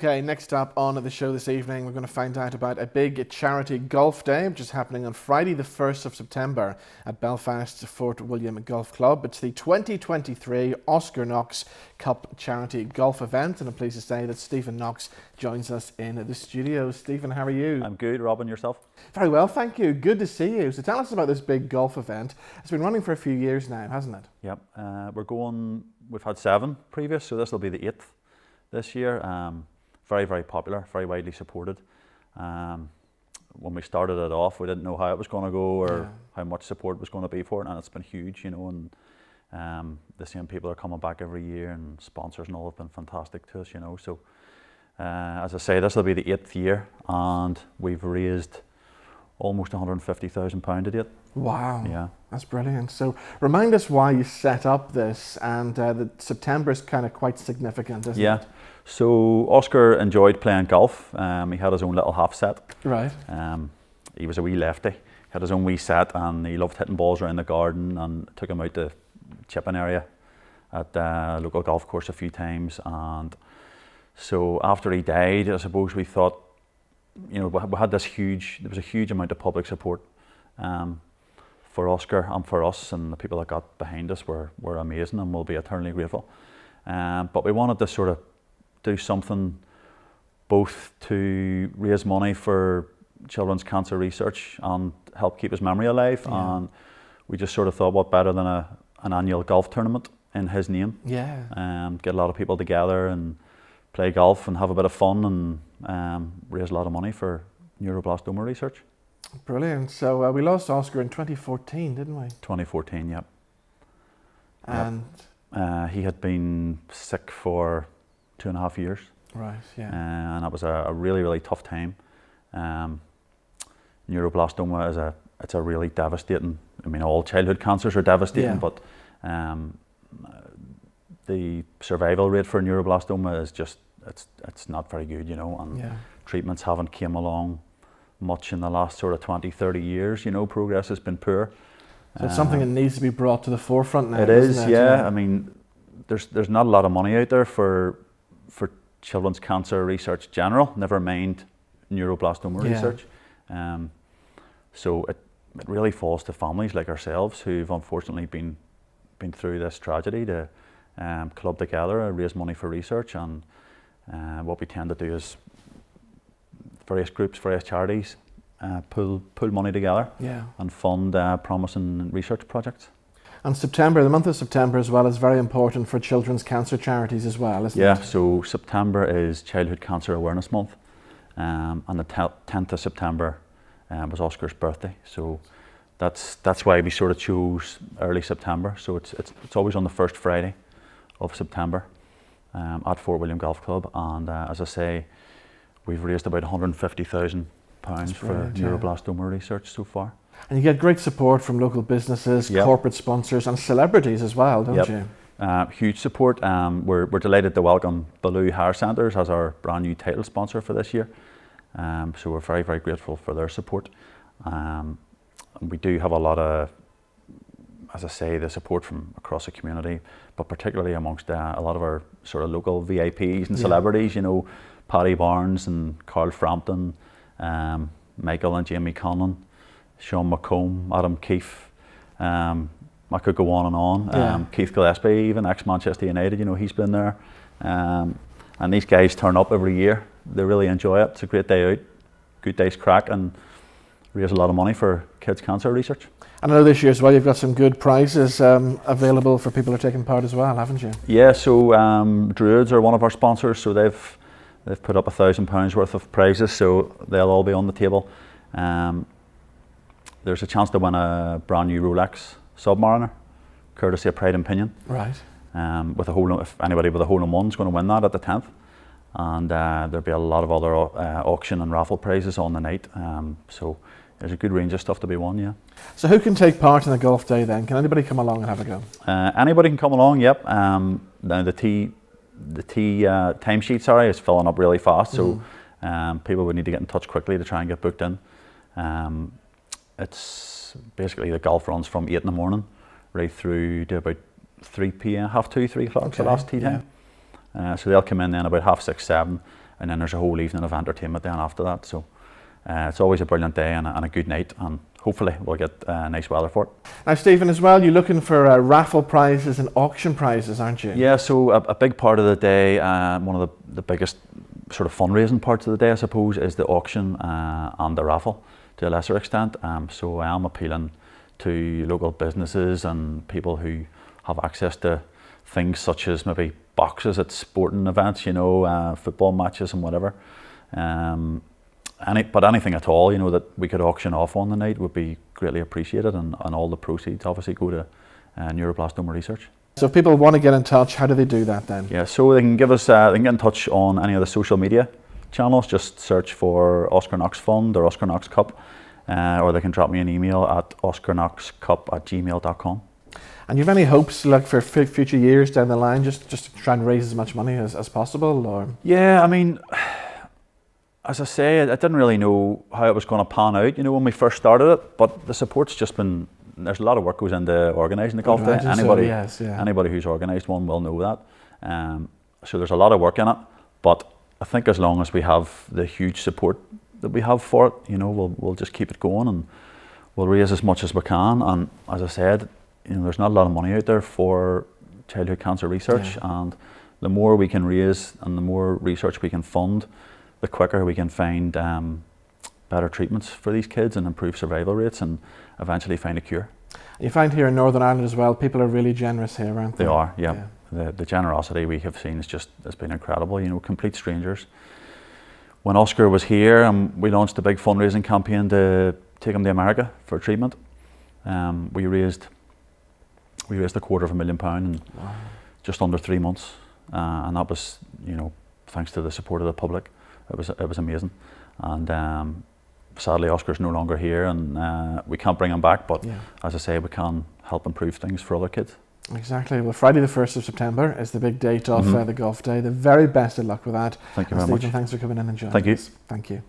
Okay, next up on the show this evening, we're going to find out about a big charity golf day, which is happening on Friday the 1st of September at Belfast's Fortwilliam Golf Club. It's the 2023 Oscar Knox Cup charity golf event, and I'm pleased to say that Stephen Knox joins us in the studio. Stephen, how are you? I'm good, Robin, yourself? Very well, thank you. Good to see you. So tell us about this big golf event. It's been running for a few years now, hasn't it? Yep, we've had 7 previous, so this will be the 8th this year. Very, very popular, very widely supported. When we started it off, we didn't know how it was going to go or how much support was going to be for it, and it's been huge, you know, and the same people are coming back every year, and sponsors and all have been fantastic to us, you know. So as I say, this will be the 8th year, and we've raised almost £150,000 to date. Wow, yeah, that's brilliant. So remind us why you set up this, and that September is kind of quite significant, isn't it? So Oscar enjoyed playing golf. He had his own little half set. Right. He was a wee lefty. He had his own wee set, and he loved hitting balls around the garden, and took him out to chipping area at the local golf course a few times. And so after he died, I suppose we thought, you know, we had this there was a huge amount of public support for Oscar and for us, and the people that got behind us were amazing, and we'll be eternally grateful. But we wanted to sort of do something both to raise money for children's cancer research and help keep his memory alive. And we just sort of thought, what better than an annual golf tournament in his name? Get a lot of people together and play golf and have a bit of fun, and raise a lot of money for neuroblastoma research. Brilliant. So we lost Oscar in 2014, didn't we? 2014, yep. And he had been sick for 2.5 years. Right, yeah. And that was a really, really tough time. Neuroblastoma it's a really devastating, I mean, all childhood cancers are devastating, but the survival rate for neuroblastoma is just, it's not very good, you know, and treatments haven't came along much in the last sort of 20-30 years, you know. Progress has been poor. So it's something that needs to be brought to the forefront now. It is, I mean, there's not a lot of money out there for children's cancer research general, never mind neuroblastoma research. So it really falls to families like ourselves who've unfortunately been through this tragedy to club together and raise money for research. And what we tend to do is various groups, various charities pull money together and fund promising research projects. And September, the month of September as well, is very important for children's cancer charities as well, isn't it? Yeah, so September is Childhood Cancer Awareness Month, and the 10th of September was Oscar's birthday. So that's why we sort of chose early September. So it's always on the first Friday of September at Fortwilliam Golf Club, and as I say, we've raised about £150,000 for neuroblastoma research so far. And you get great support from local businesses, corporate sponsors, and celebrities as well, don't you? Huge support. We're delighted to welcome Balloo Hire Centres as our brand new title sponsor for this year. So we're very, very grateful for their support. And we do have a lot of, as I say, the support from across the community, but particularly amongst a lot of our sort of local VIPs and celebrities, you know, Paddy Barnes and Carl Frampton, Michael and Jamie Conlon, Sean McComb, Adam Keefe, I could go on and on. Keith Gillespie, even ex-Manchester United, you know, he's been there. And these guys turn up every year. They really enjoy it. It's a great day out, good day's crack, and raise a lot of money for kids' cancer research. I know this year as well, you've got some good prizes available for people who are taking part as well, haven't you? Yeah, so Druids are one of our sponsors, so they've put up £1,000 worth of prizes, so they'll all be on the table. There's a chance to win a brand new Rolex Submariner, courtesy of Pride and Pinion. Right. With if anybody with a hole-in-one is going to win that at the 10th. And there'll be a lot of other auction and raffle prizes on the night. So there's a good range of stuff to be won, So who can take part in the golf day then? Can anybody come along and have a go? Anybody can come along, yep. Now the timesheet, is filling up really fast, so people would need to get in touch quickly to try and get booked in. It's basically the golf runs from 8 in the morning right through to about 3 p.m, 2:30, 3 o'clock, the last tee time. So they'll come in then about 6:30, 7. and then there's a whole evening of entertainment then after that. So it's always a brilliant day and a good night, and hopefully we'll get nice weather for it. Now, Stephen, as well, you're looking for raffle prizes and auction prizes, aren't you? Yeah, so a big part of the day, one of the biggest sort of fundraising parts of the day, I suppose, is the auction and the raffle to a lesser extent. So I am appealing to local businesses and people who have access to things such as maybe boxes at sporting events, football matches and whatever. But anything at all, that we could auction off on the night would be greatly appreciated, and all the proceeds obviously go to neuroblastoma research. So if people want to get in touch, how do they do that then? Yeah, so they can give us, they can get in touch on any of the social media channels. Just search for Oscar Knox Fund or Oscar Knox Cup, or they can drop me an email at oscarknoxcup@gmail.com. And you have any hopes for future years down the line, just to try and raise as much money as possible, or? Yeah, I mean, as I say, I didn't really know how it was going to pan out, when we first started it, but the support's just been, there's a lot of work goes into organising the golf day. Anybody who's organised one will know that. So there's a lot of work in it, but I think as long as we have the huge support that we have for it, we'll just keep it going, and we'll raise as much as we can. And as I said, there's not a lot of money out there for childhood cancer research, and the more we can raise and the more research we can fund, the quicker we can find better treatments for these kids and improve survival rates and eventually find a cure. You find here in Northern Ireland as well, people are really generous here, aren't they? They are, yeah. The generosity we have seen has been incredible, complete strangers. When Oscar was here, we launched a big fundraising campaign to take him to America for treatment. We raised £250,000 in just under 3 months, and that was, thanks to the support of the public. It was amazing, and sadly Oscar's no longer here, and we can't bring him back. But as I say, we can help improve things for other kids. Exactly. Well, Friday the 1st of September is the big date of the golf day. The very best of luck with that. Thank you very much. Thanks for coming in and joining us. Thank you.